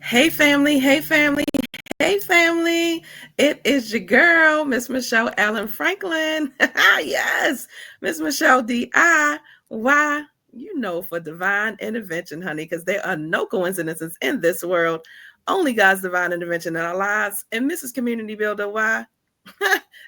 Hey family, hey family, hey family. It is your girl, Miss Michelle Allen Franklin. Yes, Miss Michelle D.I.Y. For divine intervention, honey, because there are no coincidences in this world. Only God's divine intervention in our lives. And Mrs. Community Builder, why?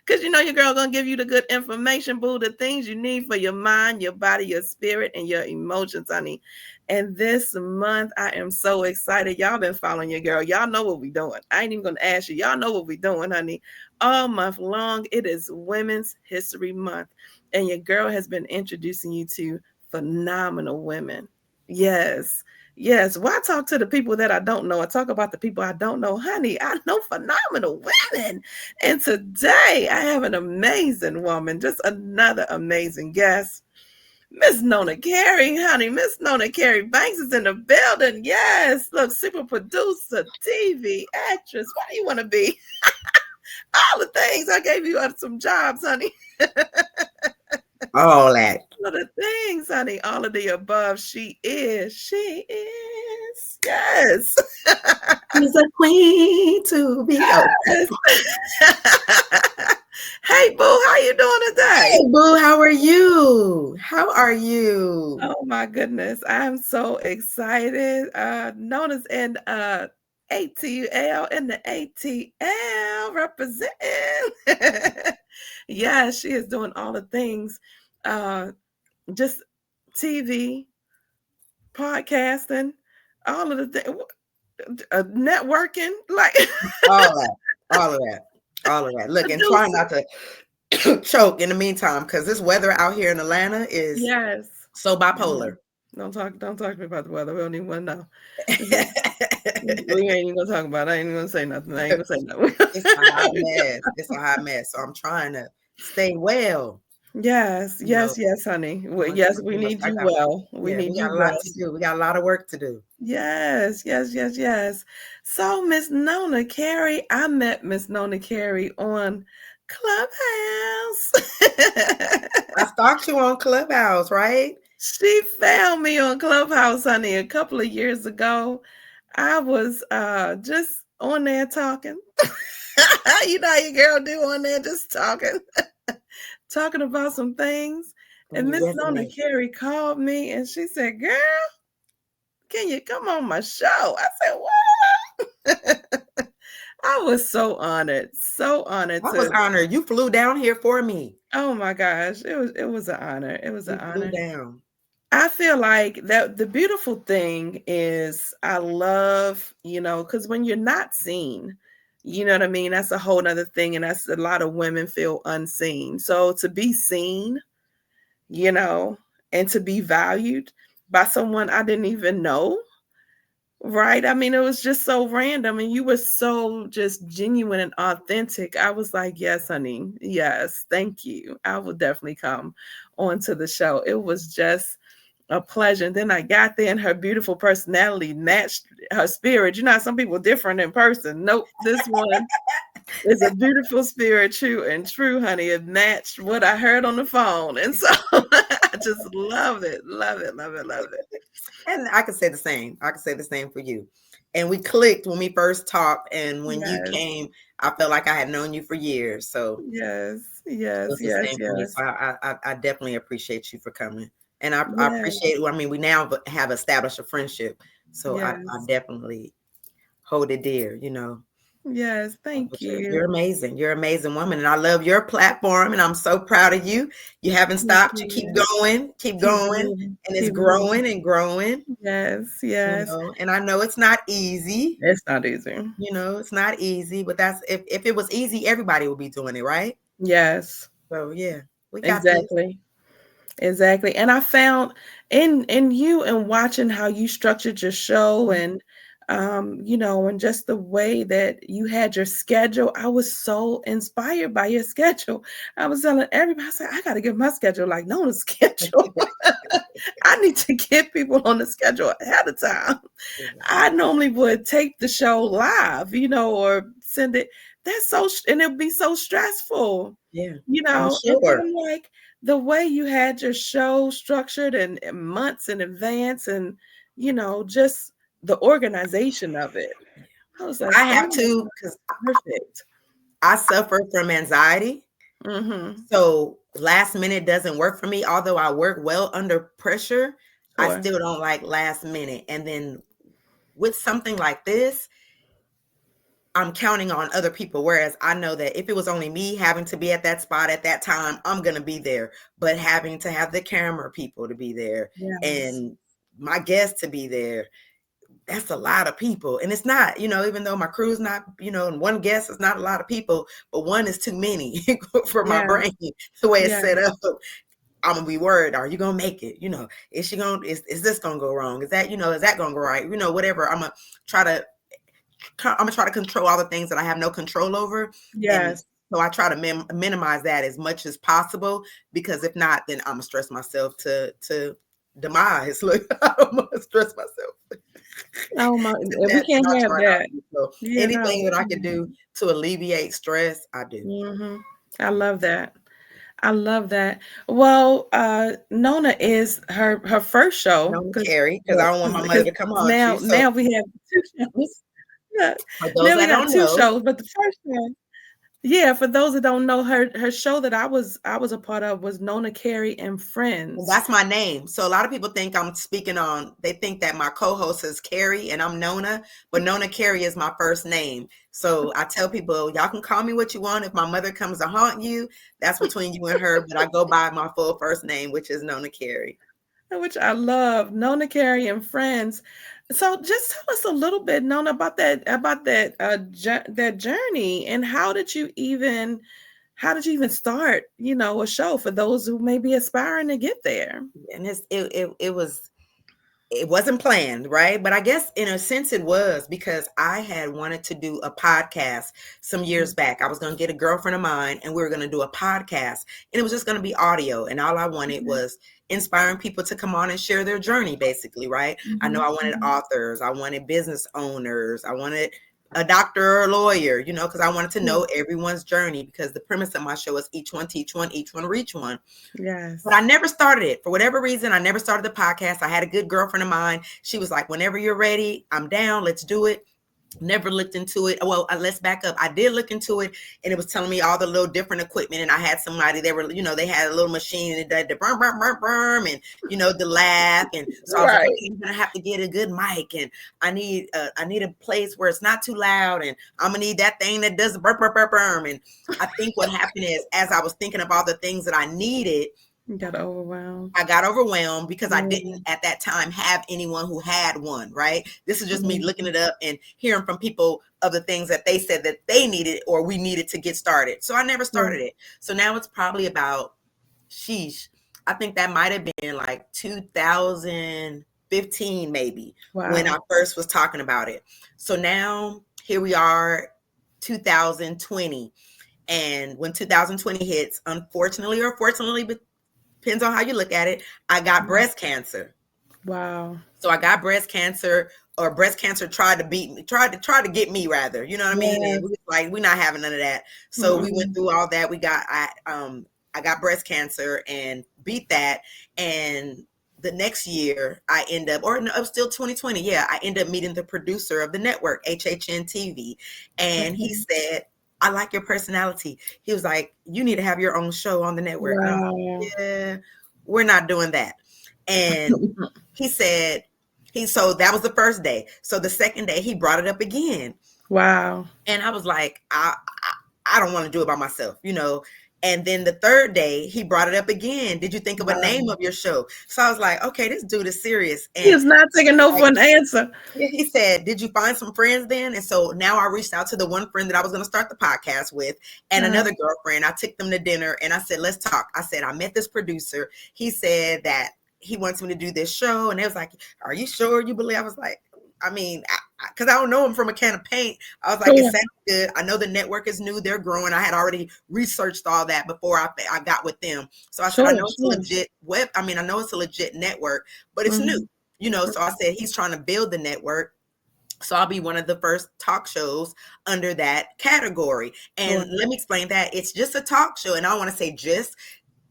Because your girl gonna give you the good information, boo, the things you need for your mind, your body, your spirit, and your emotions, honey. And this month, I am so excited. Y'all been following your girl. Y'all know what we doing. I ain't even gonna ask you. Y'all know what we doing, honey. All month long, it is Women's History Month, and your girl has been introducing you to phenomenal women. Yes. Yes, why talk to the people that I don't know? I talk about the people I don't know. Honey, I know phenomenal women. And today I have an amazing woman, just another amazing guest. Miss Nona-Kerry, honey. Miss Nona-Kerry Banks is in the building. Yes. Look, super producer, TV, actress. What do you want to be? All the things. I gave you some jobs, honey. All that. All of the things, honey. All of the above. She is. She is. Yes. She's a queen to be. Yes. Hey, boo, how you doing today? Hey, boo, how are you? How are you? Oh my goodness, I'm so excited. Nona's in ATL in the ATL representing. Yeah, she is doing all the things. Just TV, podcasting, all of the things, networking, like all of that. Look, and try not to choke in the meantime, because this weather out here in Atlanta is so bipolar. Don't talk to me about the weather. We don't even want to know. We ain't even gonna talk about it. I ain't even gonna say nothing. I ain't gonna say nothing. It's a hot mess. It's a hot mess. So I'm trying to stay well. Yes, honey. Well, yes, we need you well. We need you well. We got a lot to do. We got a lot of work to do. Yes. So, Miss Nona-Kerry, I met Miss Nona-Kerry on Clubhouse. I stalked you on Clubhouse, right? She found me on Clubhouse, honey, a couple of years ago. I was just on there talking. You know how your girl do on there, just talking. Talking about some things. And Miss Nona-Kerry called me and she said, "Girl, can you come on my show?" I said, "What?" I was so honored. So honored. I was honored. You flew down here for me. Oh my gosh. It was an honor. It was an honor. Flew down. I feel like that the beautiful thing is I love, because when you're not seen, you know what I mean? That's a whole nother thing. And that's a lot of women feel unseen. So to be seen, and to be valued by someone I didn't even know, right? I mean, it was just so random and you were so just genuine and authentic. I was like, yes, honey. Yes, thank you. I will definitely come onto the show. It was just a pleasure. And then I got there and her beautiful personality matched her spirit. Some people are different in person. Nope, this one is a beautiful spirit, true, honey. It matched what I heard on the phone. And so I just love it. And I can say the same. I can say the same for you. And we clicked when we first talked. And when you came, I felt like I had known you for years. So yes. So I definitely appreciate you for coming. And I appreciate, we now have established a friendship. So I definitely hold it dear, Yes, thank you. You're amazing. You're an amazing woman. And I love your platform. And I'm so proud of you. You haven't stopped. You keep going. And it's growing and growing. Yes. And I know it's not easy. It's not easy. It's not easy. But that's if it was easy, everybody would be doing it, right? Yes. So yeah, we got Exactly. And I found in you and watching how you structured your show and and just the way that you had your schedule, I was so inspired by your schedule. I was telling everybody, I said, I got to get my schedule like Nona's schedule. I need to get people on the schedule ahead of time. I normally would tape the show live, or send it. And it'd be so stressful. Yeah. I'm sure. And like the way you had your show structured and months in advance and, just the organization of it. I was like, I have to, because perfect. I suffer from anxiety. Mm-hmm. So last minute doesn't work for me. Although I work well under pressure, I still don't like last minute. And then with something like this, I'm counting on other people. Whereas I know that if it was only me having to be at that spot at that time, I'm going to be there. But having to have the camera people to be there and my guests to be there, that's a lot of people. And it's not, even though my crew's not, and one guest is not a lot of people, but one is too many for my brain, the way it's set up. I'm gonna be worried. Are you gonna make it? Is she gonna, is this gonna go wrong? Is that, is that gonna go right? Whatever. I'm gonna try to control all the things that I have no control over. And so I try to minimize that as much as possible, because if not, then I'm gonna stress myself to demise. Look, I'm gonna stress myself. Oh my, we can't have that. So anything that I can do to alleviate stress, I do. Mm-hmm. I love that. I love that. Well, Nona is her first show. Nona-Kerry, because I don't want my mother to come on. Now we have 2 shows. For those that don't know, 2 shows, but the first one. Yeah, for those that don't know, her show that I was a part of was Nona-Kerry and Friends. Well, that's my name. So a lot of people think I'm speaking on, they think that my co-host is Kerry and I'm Nona, but Nona-Kerry is my first name. So I tell people, y'all can call me what you want. If my mother comes to haunt you, that's between you and her, but I go by my full first name, which is Nona-Kerry. Which I love, Nona-Kerry and Friends. So just tell us a little bit, Nona, about that journey, and how did you even start, a show for those who may be aspiring to get there? And it wasn't planned, right? But I guess in a sense it was, because I had wanted to do a podcast some years back. I was going to get a girlfriend of mine and we were going to do a podcast, and it was just going to be audio. And all I wanted was inspiring people to come on and share their journey, basically, right? I know I wanted authors, I wanted business owners, I wanted a doctor or a lawyer, because I wanted to know everyone's journey, because the premise of my show is each one teach one, each one reach one. Yes. But I never started it. For whatever reason, I never started the podcast. I had a good girlfriend of mine. She was like, whenever you're ready, I'm down. Let's do it. Never looked into it. Well, let's back up. I did look into it, and it was telling me all the little different equipment. And I had somebody, they were, they had a little machine and the burm, burm, burm, burm, and, the laugh. And so I was like, okay, I'm going to have to get a good mic, and I need a place where it's not too loud. And I'm going to need that thing that does burp, burp, burp, burm. And I think what happened is, as I was thinking of all the things that I needed, you got overwhelmed. I got overwhelmed because I didn't at that time have anyone who had one, right? This is just me looking it up and hearing from people of the things that they said that they needed or we needed to get started. So I never started it. So now it's probably about, I think that might have been like 2015 maybe, when I first was talking about it. So now here we are, 2020. And when 2020 hits, unfortunately or fortunately, but depends on how you look at it, I got breast cancer. Wow. So I got breast cancer, or breast cancer tried to beat me, tried to get me rather, you know what I mean? And we was like, we're not having none of that. So we went through all that. I got breast cancer and beat that. And the next year I end up, or no, it was still 2020. Yeah. I end up meeting the producer of the network, HHN TV. And he said, I like your personality. He was like, you need to have your own show on the network. Wow. And I was like, yeah, we're not doing that. And he said, so that was the first day. So the second day he brought it up again. Wow. And I was like, I don't want to do it by myself, And then the third day he brought it up again. Did you think of a name of your show? So I was like, okay, this dude is serious. And he was not taking no for an answer. He said, did you find some friends then? And so now I reached out to the one friend that I was going to start the podcast with, and another girlfriend. I took them to dinner and I said, let's talk. I said, I met this producer. He said that he wants me to do this show. And they was like, are you sure you believe? I was like, I mean, because I don't know him from a can of paint. I was like, it sounds good. I know the network is new. They're growing. I had already researched all that before I got with them. So I said, I know it's a legit I know it's a legit network, but it's new, So I said, he's trying to build the network. So I'll be one of the first talk shows under that category. And let me explain that. It's just a talk show. And I don't want to say just,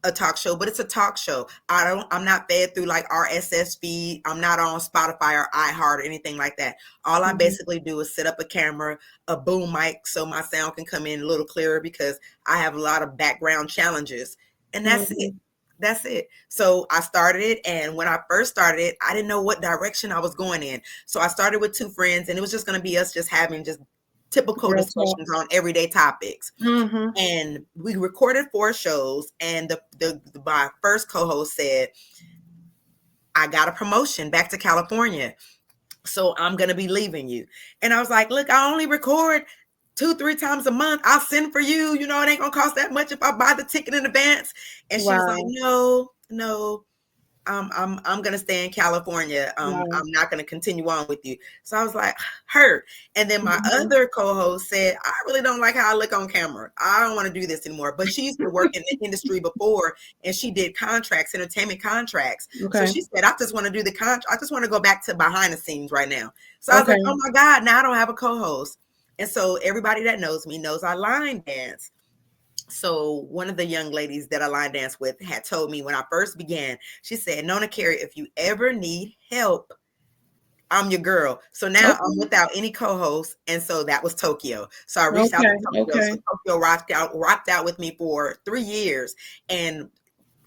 a talk show, but it's a talk show. I'm not fed through like RSS feed. I'm not on Spotify or iHeart or anything like that. All I basically do is set up a camera, a boom mic, so my sound can come in a little clearer because I have a lot of background challenges, and that's it. That's it. So I started it, and when I first started it, I didn't know what direction I was going in. So I started with 2 friends, and it was just going to be us just having just typical discussions on everyday topics. And we recorded 4 shows, and my first co-host said, I got a promotion back to California, so I'm going to be leaving you. And I was like, look, I only record 2-3 times a month. I'll send for you. You know, it ain't going to cost that much if I buy the ticket in advance. And she was like, no, I'm gonna stay in California. I'm not gonna continue on with you. So I was like, hurt. And then my other co-host said, I really don't like how I look on camera. I don't want to do this anymore. But she used to work in the industry before, and she did contracts, entertainment contracts. So she said, I just want to do the contract. I just want to go back to behind the scenes right now. So I was like, oh my God, now I don't have a co-host. And so everybody that knows me knows I line dance. So one of the young ladies that I line dance with had told me when I first began, she said, Nona-Kerry, if you ever need help, I'm your girl. So now I'm without any co-host. And so that was Tokyo. So I reached out to Tokyo. So Tokyo rocked out with me for 3 years. And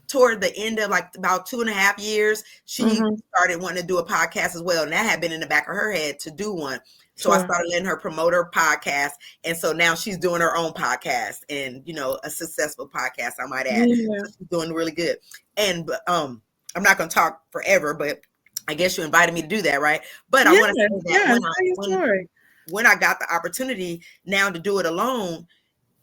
toward the end of like about 2.5 years, she started wanting to do a podcast as well. And that had been in the back of her head to do one. So I started letting her promote her podcast. And so now she's doing her own podcast, and, you know, a successful podcast, I might add. So she's doing really good. And I'm not going to talk forever, but I guess you invited me to do that, right? But I want to say that when I got the opportunity now to do it alone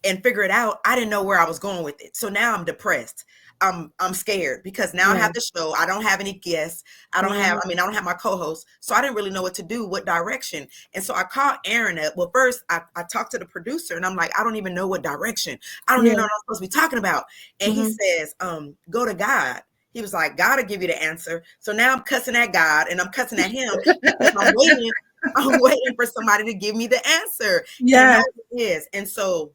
and figure it out, I didn't know where I was going with it. So now I'm depressed. I'm scared because now I have the show. I don't have any guests. I don't have my co-host. So I didn't really know what to do, what direction. And so I called Aaron up. Well, first I talked to the producer, and I'm like, I don't even know what direction. I don't even know what I'm supposed to be talking about. And he says, go to God. He was like, God will give you the answer. So now I'm cussing at God, and I'm cussing at him because I'm waiting for somebody to give me the answer. Yeah. And it is. And so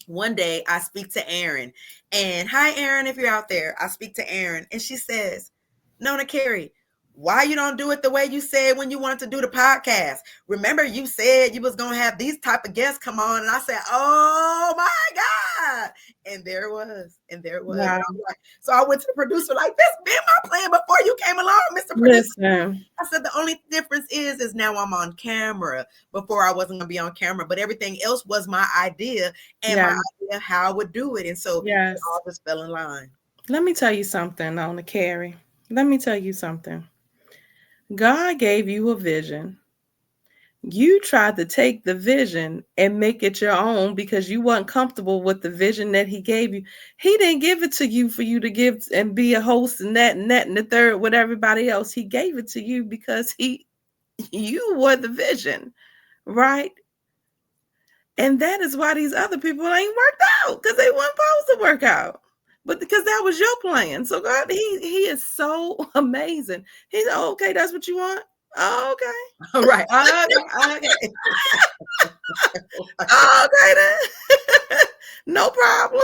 one day I speak to Aaron, and hi, Aaron, if you're out there, I speak to Aaron, and she says, Nona-Kerry, why you don't do it the way you said when you wanted to do the podcast? Remember you said you was going to have these type of guests come on. And I said, oh my God. And there it was. Wow. So I went to the producer like, this been my plan before you came along, Mr. Producer. I said, the only difference is now I'm on camera. Before I wasn't going to be on camera, but everything else was my idea and my idea how I would do it. And so it all just fell in line. Let me tell you something, Nona-Kerry. Let me tell you something. God gave you a vision. You tried to take the vision and make it your own because you weren't comfortable with the vision that he gave you. He didn't give it to you for you to give and be a host and that and the third with everybody else. He gave it to you because you were the vision, right? And that is why these other people ain't worked out, because they weren't supposed to work out. But because that was your plan. So God, he is so amazing. He's like, okay, that's what you want? Oh, okay. All right. Okay then. No problem.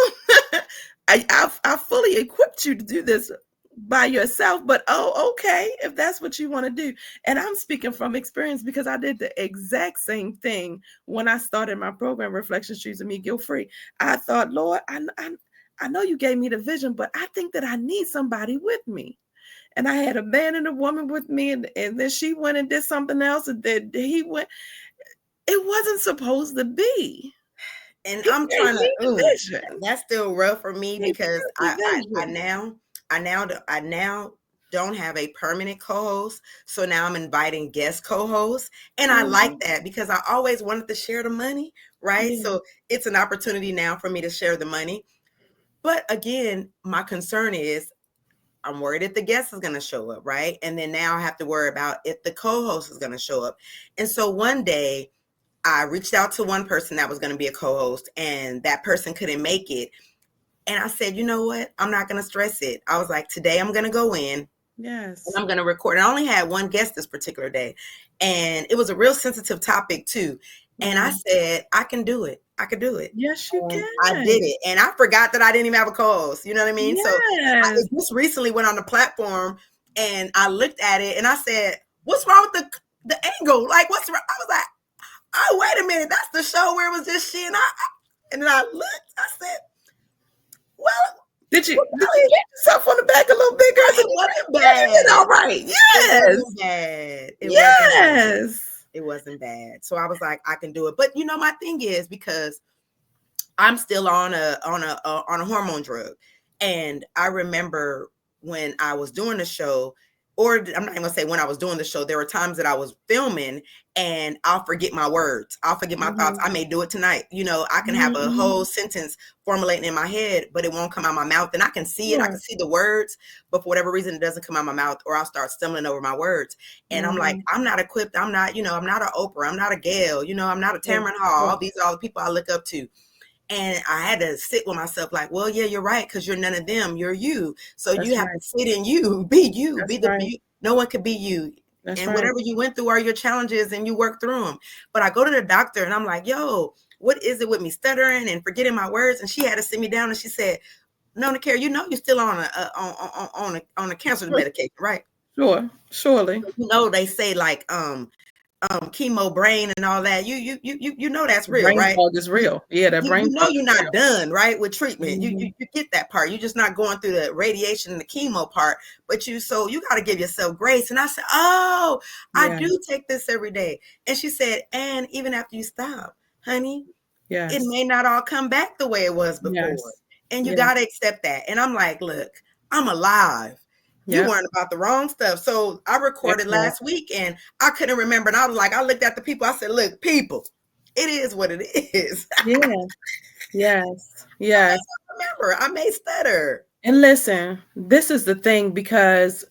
I fully equipped you to do this by yourself, but okay, if that's what you want to do. And I'm speaking from experience because I did the exact same thing when I started my program, Reflections Choosing Me Guilt Free. I thought, Lord, I know you gave me the vision, but I think that I need somebody with me. And I had a man and a woman with me, and then she went and did something else, and then he went. It wasn't supposed to be. And I'm trying to. That's still rough for me because I now don't have a permanent co-host, so now I'm inviting guest co-hosts, and I like that because I always wanted to share the money, right? So it's an opportunity now for me to share the money. But again, my concern is I'm worried if the guest is going to show up, right? And then now I have to worry about if the co-host is going to show up. And so one day I reached out to one person that was going to be a co-host, and that person couldn't make it. And I said, you know what? I'm not going to stress it. I was like, today I'm going to go in. Yes. And I'm going to record. I only had one guest this particular day. And it was a real sensitive topic too. And I said, I can do it. I could do it. Yes, you And can. I did it. And I forgot that I didn't even have a cause. You know what I mean? Yes. So I just recently went on the platform and I looked at it and I said, what's wrong with the angle? Like, what's wrong? I was like, oh, wait a minute. That's the show where it was just she and I. And then I looked, I said, well, did you get yourself on the back a little bigger? It wasn't bad. You did all right. Yes. It wasn't bad. It wasn't bad. So I was like, I can do it. But you know, my thing is because I'm still on a hormone drug. And I remember when I was doing the show, or I'm not even gonna say when I was doing the show, there were times that I was filming and I'll forget my words. I'll forget my thoughts. I may do it tonight. You know, I can have a whole sentence formulating in my head, but it won't come out my mouth. And I can see it. I can see the words, but for whatever reason, it doesn't come out my mouth, or I'll start stumbling over my words. And I'm like, I'm not equipped. I'm not, you know, I'm not an Oprah. I'm not a Gail. You know, I'm not a Tamron Hall. These are all the people I look up to. And I had to sit with myself like, well, yeah, you're right, because you're none of them. You're you. So you have to sit in you, be you, no one could be you. And whatever you went through are your challenges and you work through them. But I go to the doctor and I'm like, yo, what is it with me stuttering and forgetting my words? And she had to sit me down and she said, Nona-Kerry, you know, you're still on a cancer medication, right? Sure, surely. You know, they say like, chemo brain and all that. You know that's real, brain right? fog is real. Yeah, that brain you know fog you're not done, right, with treatment. Mm-hmm. You get that part. You're just not going through the radiation and the chemo part, but you got to give yourself grace. And I said, oh, I do take this every day. And she said, and even after you stop, honey, it may not all come back the way it was before. And you got to accept that. And I'm like, look, I'm alive. You weren't about the wrong stuff. So I recorded last week and I couldn't remember. And I was like, I looked at the people. I said, look, people, it is what it is. Yes. I remember, I may stutter. And listen, this is the thing, because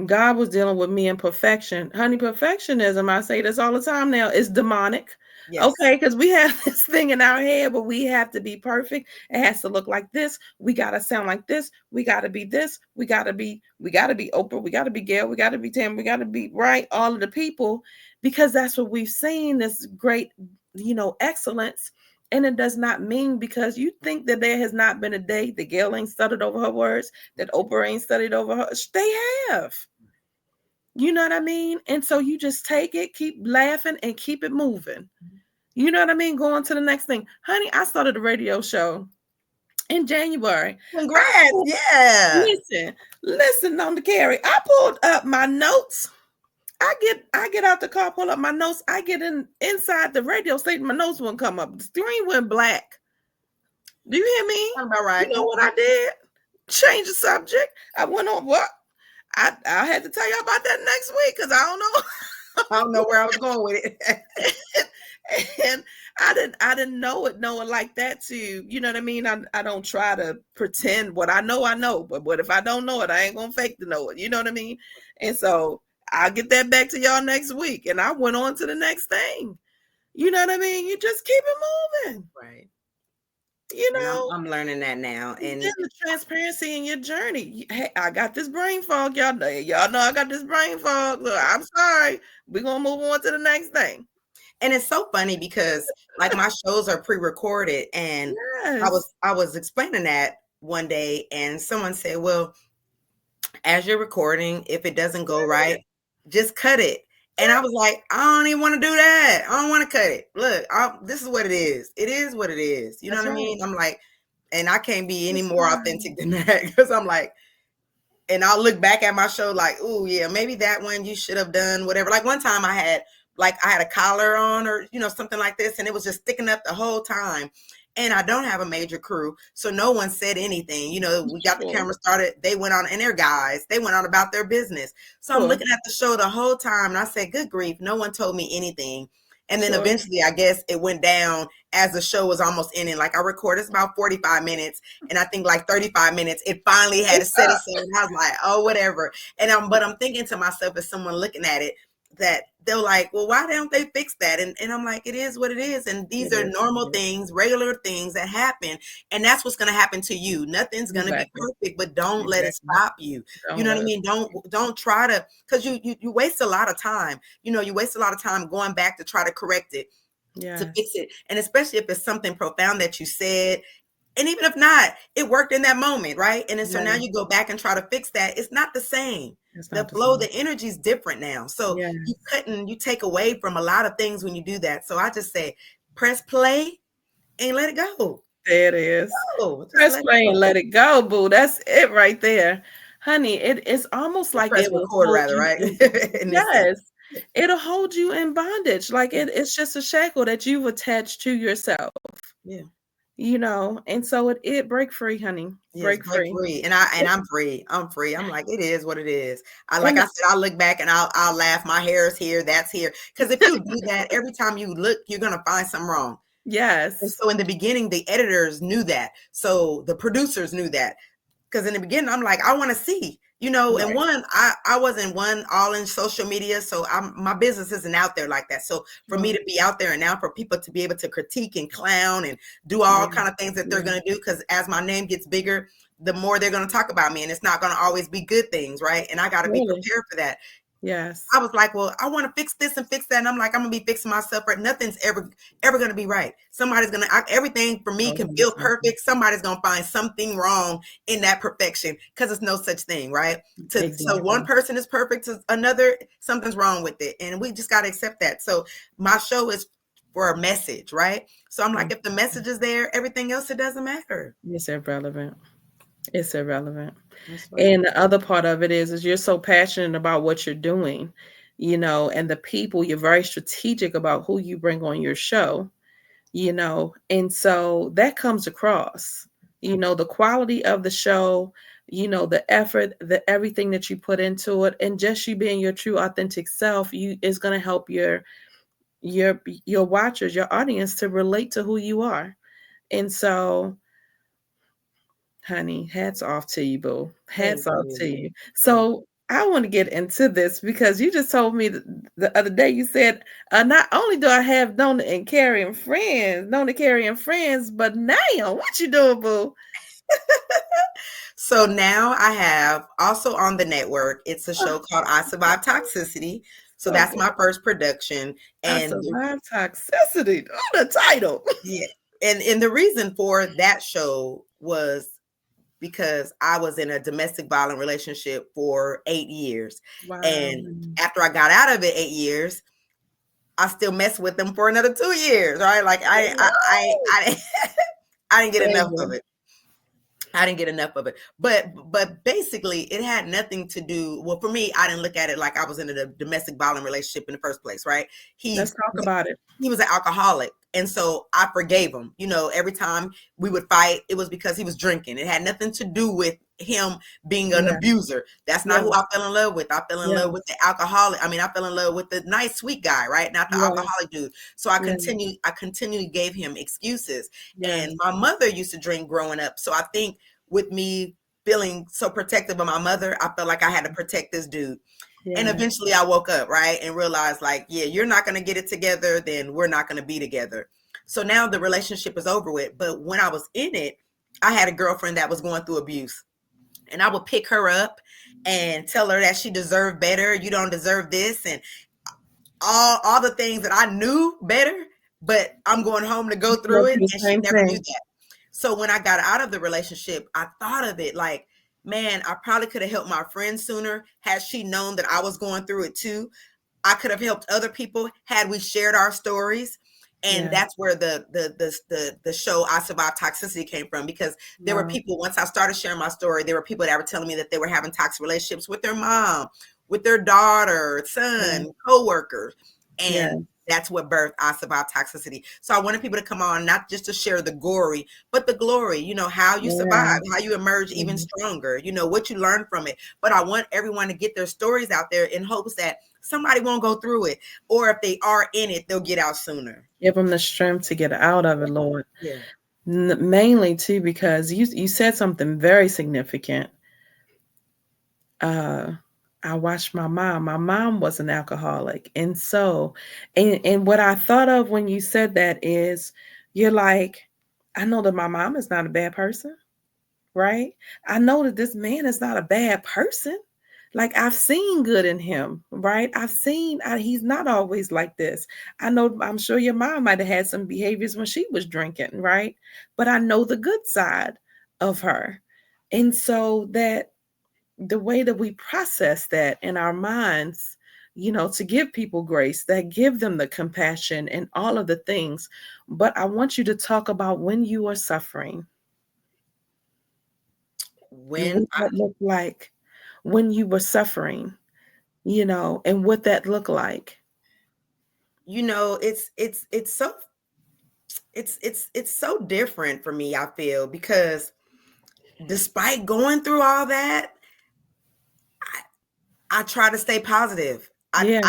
God was dealing with me in perfection. Honey, perfectionism, I say this all the time now, is demonic. Yes. Okay, because we have this thing in our head where we have to be perfect. It has to look like this. We gotta sound like this. We gotta be this. We gotta be Oprah. We gotta be Gail. We gotta be Tam. We gotta be right. All of the people, because that's what we've seen. This great, excellence. And it does not mean because you think that there has not been a day that Gail ain't stuttered over her words, that Oprah ain't studied over her. They have. You know what I mean? And so you just take it, keep laughing, and keep it moving. You know what I mean? Go on to the next thing. Honey, I started a radio show in January. Congrats. Yeah. Listen, Nona-Kerry. I pulled up my notes. I get out the car, pull up my notes. I get inside the radio station. My notes wouldn't come up. The screen went black. Do you hear me? Sounds about right. You know what I did? Change the subject. I went on what? I had to tell you about that next week because I don't know. I don't know where I was going with it. And I didn't know it like that too. You know what I mean? I don't try to pretend what I know, but if I don't know it, I ain't gonna fake to know it. You know what I mean? And so I'll get that back to y'all next week. And I went on to the next thing. You know what I mean? You just keep it moving. Right. You know, I'm learning that now. And the transparency in your journey. Hey, I got this brain fog. Y'all know I got this brain fog. Look, I'm sorry. We're going to move on to the next thing. And it's so funny because like my shows are pre-recorded, and I was explaining that one day, and someone said, well, as you're recording, if it doesn't go right, just cut it. And I was like, I don't even want to do that. I don't want to cut it. Look, this is what it is. It is what it is. You know what I mean? I'm like, and I can't be any more authentic than that, because I'm like, and I'll look back at my show like, oh yeah, maybe that one you should have done whatever. Like one time I had a collar on, or something like this, and it was just sticking up the whole time. And I don't have a major crew, so no one said anything. We got the camera started. They went on, and they're guys. They went on about their business. So I'm looking at the show the whole time, and I said, good grief, no one told me anything. And then eventually, I guess it went down as the show was almost ending. Like I recorded about 45 minutes, and I think like 35 minutes, it finally had to set itself. And I was like, oh, whatever. And but I'm thinking to myself, as someone looking at it, that they're like, well, why don't they fix that? And I'm like, it is what it is. And these are normal things, regular things that happen. And that's what's going to happen to you. Nothing's going to be perfect, but don't let it stop you. You know what I mean? Don't try to, because you waste a lot of time. You waste a lot of time going back to try to correct it. to fix it. And especially if it's something profound that you said, and even if not, it worked in that moment, right? And then so now you go back and try to fix that. It's not the same. The flow, the energy is different now. So you take away from a lot of things when you do that. So I just say, press play and let it go. There it is. Press play and let it go, boo. That's it right there. Honey, it's almost like press it will record hold rather, you right? yes. It'll hold you in bondage. Like it's just a shackle that you've attached to yourself. Yeah. You know, and so it break free, honey. Break free. And I'm free. I'm free. I'm like, it is what it is. I said, I look back and I'll laugh. My hair is here, that's here. Because if you do that, every time you look, you're gonna find something wrong. Yes. And so in the beginning, the editors knew that. So the producers knew that. Because in the beginning, I'm like, I want to see, you know, and one, I wasn't all in social media. So my business isn't out there like that. So for me to be out there and now for people to be able to critique and clown and do all kind of things that they're going to do, because as my name gets bigger, the more they're going to talk about me, and it's not going to always be good things, right? And I got to be prepared for that. Yes. I was like, well, I want to fix this and fix that. And I'm like, I'm going to be fixing myself. Right? Nothing's ever going to be right. Somebody's going to, everything for me can feel perfect. Somebody's going to find something wrong in that perfection, because there's no such thing, right? So one person is perfect to another, something's wrong with it. And we just got to accept that. So my show is for a message, right? So I'm like, if the message is there, everything else, it doesn't matter. It's irrelevant. It's irrelevant. And the other part of it is you're so passionate about what you're doing, you know, and the people, you're very strategic about who you bring on your show, you know, and so that comes across, you know, the quality of the show, you know, the effort, the everything that you put into it, and just you being your true authentic self, is going to help your watchers, your audience to relate to who you are. And so, honey, hats off to you, boo. Hats off to you. So I want to get into this because you just told me the other day, you said, not only do I have Nona-Kerry and friends, but now what you doing, boo? So now I have also on the network, it's a show called I Survived Toxicity. So that's my first production. And I Survived Toxicity. Oh, the title. Yeah. And the reason for that show was because I was in a domestic violent relationship for 8 years. Wow. And after I got out of it 8 years, I still messed with them for another 2 years, right? Like I didn't get enough of it. I didn't get enough of it. But basically it had nothing to do, well, for me, I didn't look at it like I was in a domestic violent relationship in the first place, right? Let's talk about it. He was an alcoholic. And so I forgave him. You know, every time we would fight, it was because he was drinking. It had nothing to do with him being an abuser. That's not who I fell in love with. I fell in love with the alcoholic. I mean, I fell in love with the nice, sweet guy, right? Not the alcoholic dude. So I continually gave him excuses. And my mother used to drink growing up. So I think with me feeling so protective of my mother, I felt like I had to protect this dude. Yeah. And eventually I woke up, right, and realized like, yeah, you're not going to get it together, then we're not going to be together. So now the relationship is over with. But when I was in it, I had a girlfriend that was going through abuse. And I would pick her up and tell her that she deserved better. You don't deserve this. And all the things that I knew better, but I'm going home to go through it. And she never knew that. So when I got out of the relationship, I thought of it like, man, I probably could have helped my friend sooner had she known that I was going through it too. I could have helped other people had we shared our stories. And that's where the show I Survived Toxicity came from, because there were people, once I started sharing my story, there were people that were telling me that they were having toxic relationships with their mom, with their daughter, son, coworkers. And that's what birthed I Survived Toxicity. So I wanted people to come on, not just to share the gory, but the glory, you know, how you survive, how you emerge even stronger, you know, what you learn from it. But I want everyone to get their stories out there in hopes that somebody won't go through it. Or if they are in it, they'll get out sooner. Give them the strength to get out of it, Lord. Yeah. Mainly too, because you said something very significant. I watched my mom. My mom was an alcoholic. And so, and what I thought of when you said that is, you're like, I know that my mom is not a bad person, right? I know that this man is not a bad person. Like I've seen good in him, right? He's not always like this. I'm sure your mom might have had some behaviors when she was drinking, right? But I know the good side of her. And so that the way that we process that in our minds, to give people grace, that give them the compassion and all of the things. But I want you to talk about when you are suffering. What that looked like when you were suffering, and what that looked like. It's so different for me, I feel, because despite going through all that, I try to stay positive. And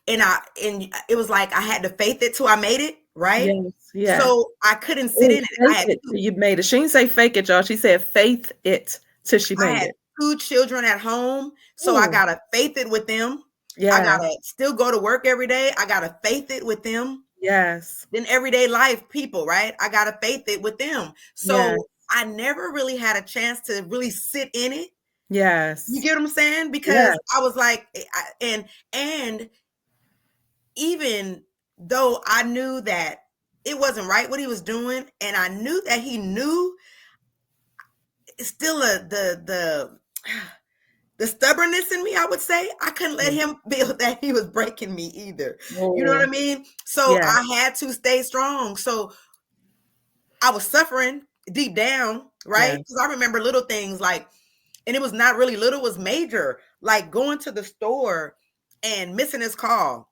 it was like I had to faith it till I made it, right? Yes, yes. So I couldn't sit Ooh, in it. fake it till you made it. She didn't say fake it, y'all. She said faith it till she I made had it. 2 children at home, so I Ooh, gotta faith it with them. I yeah, gotta still go to work every day. I gotta faith it with them. yes, Then everyday life people, right? I gotta faith it with them. yes, So I never really had a chance to really sit in it. You yes, get what I'm saying? yes, Because I was like, and even though I knew that it wasn't right what he was doing, and I knew that he knew, still the stubbornness in me, I would say, I couldn't let him feel that he was breaking me either. You know what oh, I mean? So yeah, I had to stay strong. So I was suffering deep down, right? yeah, Because I remember little things like, and it was not really little, it was major, like going to the store and missing his call.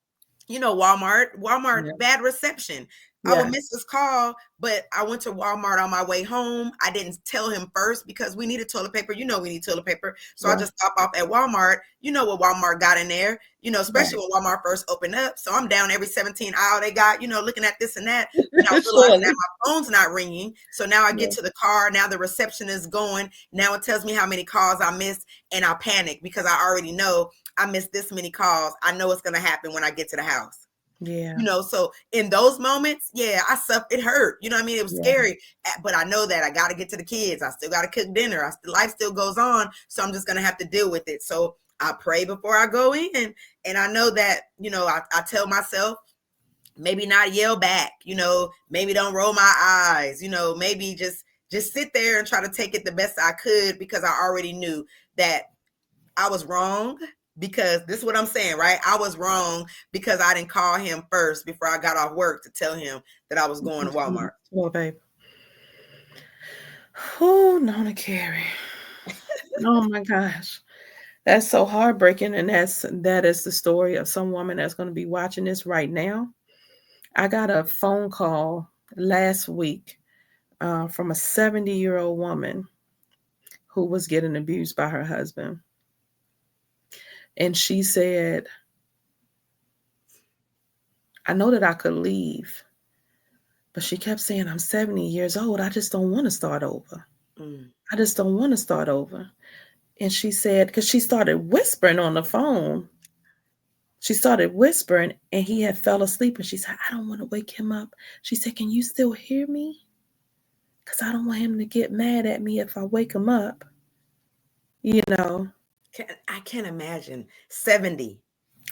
Walmart, yeah, bad reception. I would yeah, miss his call, but I went to Walmart on my way home. I didn't tell him first because we needed toilet paper. We need toilet paper. So I yeah, just stop off at Walmart. You know what Walmart got in there, especially right. when Walmart first opened up. So I'm down every 17 aisle they got, looking at this and that, without realizing that Surely. my phone's not ringing. So now I get Yeah, to the car. Now the reception is going. Now it tells me how many calls I missed, and I panic because I already know I missed this many calls. I know what's going to happen when I get to the house. yeah, So in those moments, yeah, I suffered. It hurt. You know what I mean? It was yeah, scary, but I know that I got to get to the kids. I still got to cook dinner. Life still goes on. So I'm just going to have to deal with it. So I pray before I go in. And I know that, I tell myself, maybe not yell back, maybe don't roll my eyes, maybe just sit there and try to take it the best I could, because I already knew that I was wrong. Because this is what I'm saying, right? I was wrong because I didn't call him first before I got off work to tell him that I was going to Walmart. oh, babe. Oh, Nona-Kerry. Oh my gosh. That's so heartbreaking. And that is the story of some woman that's going to be watching this right now. I got a phone call last week from a 70-year-old woman who was getting abused by her husband. And she said, I know that I could leave, but she kept saying, I'm 70 years old. I just don't want to start over. I just don't want to start over. And she said, because she started whispering on the phone. She started whispering and he had fell asleep. And she said, I don't want to wake him up. She said, can you still hear me? Because I don't want him to get mad at me if I wake him up. I can't imagine. 70.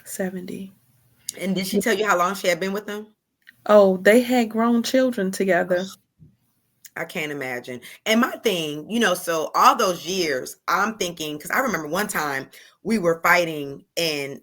70. And did she tell you how long she had been with him? Oh, they had grown children together. I can't imagine. And my thing, so all those years, I'm thinking, because I remember one time we were fighting, and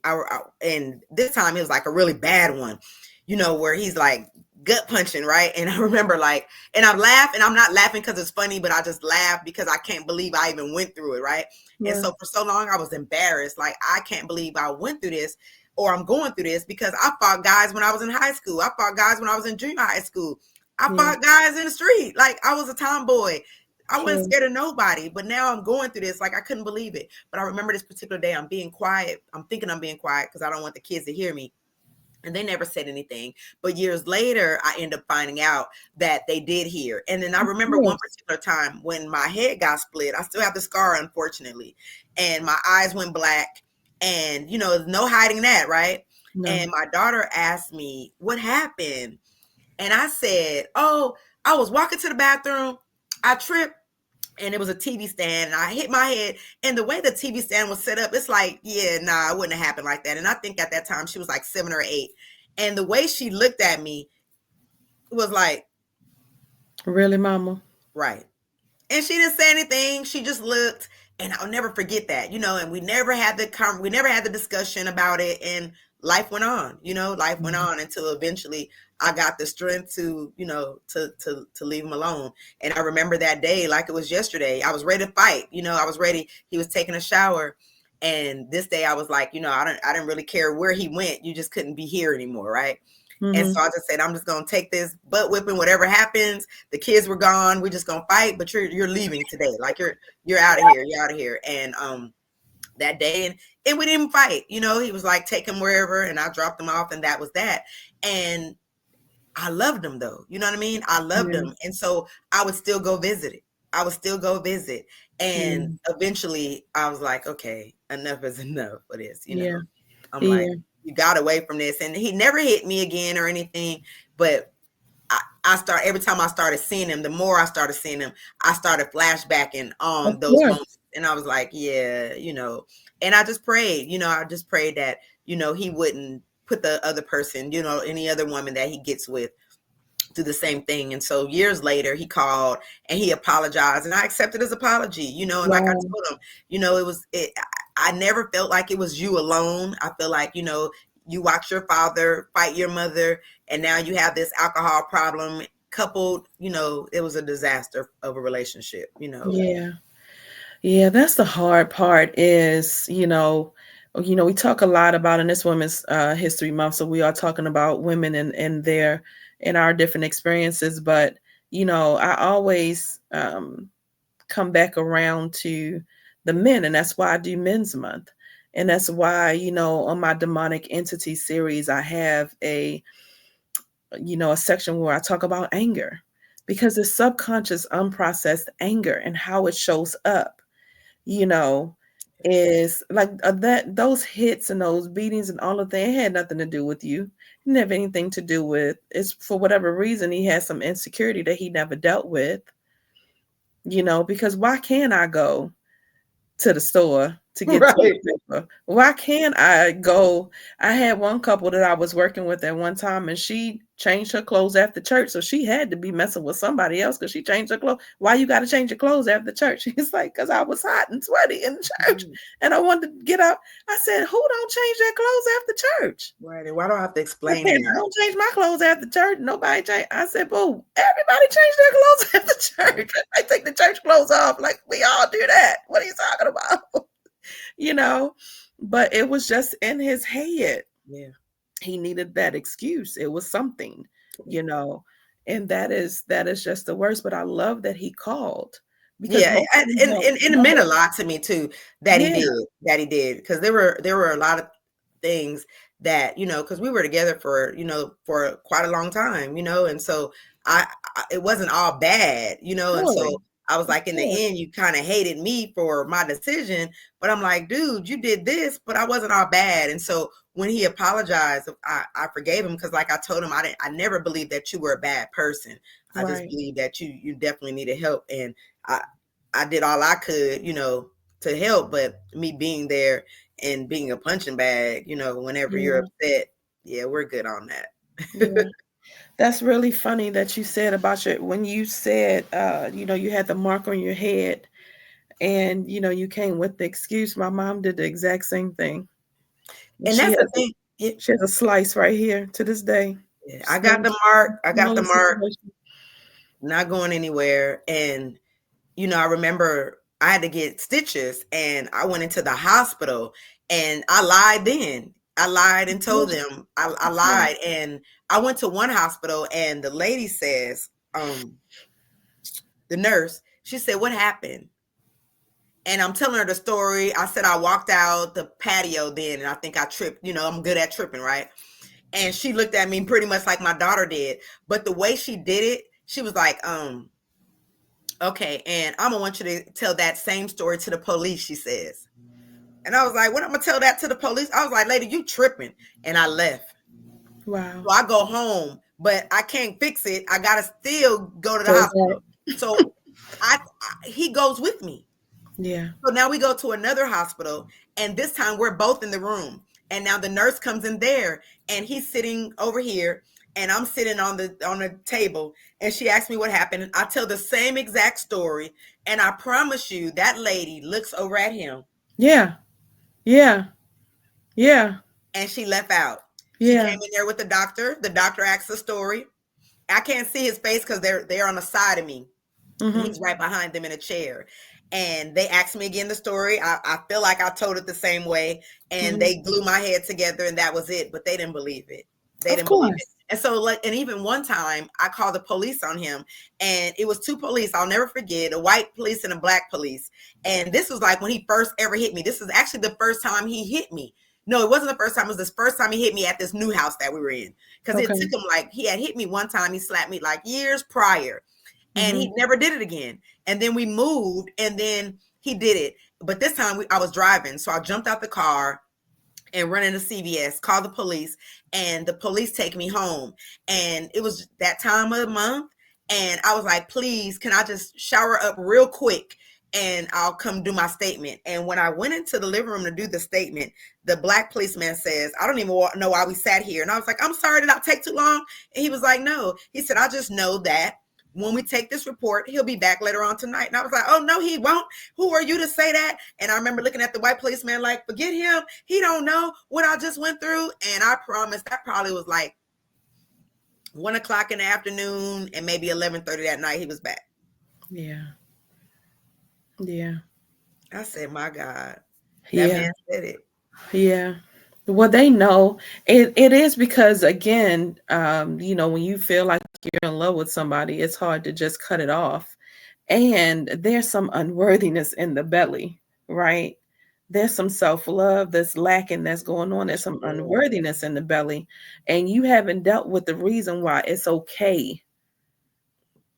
and this time it was like a really bad one, where he's like gut punching, right? And I remember and I laugh, and I'm not laughing because it's funny, but I just laugh because I can't believe I even went through it, right? Yeah. And so for so long I was embarrassed, like I can't believe I went through this, or I'm going through this, because I fought guys when I was in high school. I fought guys when I was in junior high school. I fought guys in the street. Like I was a tomboy. I wasn't scared of nobody, but now I'm going through this. Like I couldn't believe it. But I remember this particular day, I'm being quiet. I'm thinking I'm being quiet because I don't want the kids to hear me. And they never said anything. But years later, I end up finding out that they did hear. And then I remember one particular time when my head got split. I still have the scar, unfortunately. And my eyes went black. And, no hiding that, right? No. And my daughter asked me, what happened? And I said, oh, I was walking to the bathroom. I tripped and it was a TV stand, and I hit my head. And the way the TV stand was set up, it's like, yeah, nah, it wouldn't have happened like that. And I think at that time she was like 7 or 8. And the way she looked at me was like, really, mama? right. And she didn't say anything. She just looked, and I'll never forget that, and we never had the discussion about it, and life went on, life went on until eventually I got the strength to, to leave him alone. And I remember that day like it was yesterday. I was ready to fight, I was ready. He was taking a shower, and this day I was like, I didn't really care where he went. You just couldn't be here anymore, right? And so I just said, I'm just going to take this butt whipping, whatever happens. The kids were gone. We're just going to fight, but you're leaving today. Like you're out of here. You're out of here. And that day, and we didn't fight. He was like, take him wherever, and I dropped him off, and that was that. And I loved him though. You know what I mean? I loved him. And so I would still go visit it. And eventually I was like, okay, enough is enough for this. I'm like, you got away from this. And he never hit me again or anything. But every time I started seeing him, the more I started seeing him, I started flashbacking on those moments. And I was like, yeah, and I just prayed, that, he wouldn't put the other person, any other woman that he gets with, do the same thing. And so years later he called and he apologized, and I accepted his apology, and like I told him, I never felt like it was you alone. I feel like, you watched your father fight your mother, and now you have this alcohol problem coupled, it was a disaster of a relationship, Yeah, that's the hard part is, we talk a lot about in this Women's History Month. So we are talking about women and our different experiences. But, I always come back around to the men, and that's why I do Men's Month. And that's why, on my demonic entity series, I have a section where I talk about anger, because it's subconscious, unprocessed anger and how it shows up, is like that those hits and those beatings and all of that, it had nothing to do with you. It didn't have anything to do with, it's for whatever reason he had some insecurity that he never dealt with, because why can't I go to the store to get toilet paper? Why can't I go? I had one couple that I was working with at one time, and she changed her clothes after church. So she had to be messing with somebody else because she changed her clothes. Why you got to change your clothes after church? He's like, because I was hot and sweaty in church and I wanted to get up. I said, who don't change their clothes after church? Right. Why do I have to explain it? I don't change my clothes after church. Nobody change. I said, boo, everybody change their clothes after church. I take the church clothes off. Like, we all do that. What are you talking about? But it was just in his head. Yeah. He needed that excuse. It was something, and that is just the worst. But I love that he called. Because and it meant a lot to me too that he did, because there were a lot of things that, because we were together for quite a long time, and so I it wasn't all bad, and so I was like, in the end, you kind of hated me for my decision, but I'm like, dude, you did this, but I wasn't all bad. And so when he apologized, I forgave him, because like I told him, I never believed that you were a bad person. I just believed that you definitely needed help, and I did all I could, to help, but me being there and being a punching bag, whenever you're upset, we're good on that. Yeah. That's really funny that you said about when you said, you had the mark on your head and, you came with the excuse. My mom did the exact same thing. And that's the thing. She has a slice right here to this day. Yeah, I got the mark. Not going anywhere. And, I remember I had to get stitches, and I went into the hospital, and I lied then. I lied and told them I lied. And I went to one hospital, and the lady says, the nurse, she said, what happened? And I'm telling her the story. I said, I walked out the patio then, and I think I tripped. I'm good at tripping, right? And she looked at me pretty much like my daughter did. But the way she did it, she was like, okay, and I'm going to want you to tell that same story to the police, she says. And I was like, what, I'm going to tell that to the police? I was like, lady, you tripping. And I left. Wow. So I go home, but I can't fix it. I got to still go to the hospital. So he goes with me. Yeah. So now we go to another hospital, and this time we're both in the room. And now the nurse comes in there, and he's sitting over here, and I'm sitting on the table. And she asks me what happened. I tell the same exact story, and I promise you, that lady looks over at him. Yeah. Yeah. Yeah. And she left out. She Yeah. came in there with the doctor. The doctor asked the story. I can't see his face because they're on the side of me. And Mm-hmm. he's right behind them in a chair. And they asked me again the story. I feel like I told it the same way. And Mm-hmm. they glue my head together, and that was it. But they didn't believe it. They Of didn't believe it. course. And so, like, and even one time I called the police on him, and it was two police. I'll never forget, a white police and a black police. And this was like when he first ever hit me. This is actually the first time he hit me. No, it wasn't the first time. It was the first time he hit me at this new house that we were in. Because it took him, like, he had hit me one time. He slapped me like years prior. And he never did it again. And then we moved, and then he did it. But this time I was driving. So I jumped out the car and run into CVS, called the police, and the police take me home. And it was that time of the month. And I was like, please, can I just shower up real quick and I'll come do my statement? And when I went into the living room to do the statement, the black policeman says, I don't even know why we sat here. And I was like, I'm sorry, did I take too long? And he was like, no. He said, I just know that when we take this report, he'll be back later on tonight. And I was like, oh, no, he won't. Who are you to say that? And I remember looking at the white policeman like, forget him. He don't know what I just went through. And I promise that probably was like 1 o'clock in the afternoon, and maybe 11:30 that night he was back. Yeah. Yeah. I said, my God, that man said it. Yeah. Well, they know it is because, again, when you feel like you're in love with somebody, it's hard to just cut it off. And there's some unworthiness in the belly, right? There's some self-love that's lacking, that's going on. There's some unworthiness in the belly. And you haven't dealt with the reason why it's okay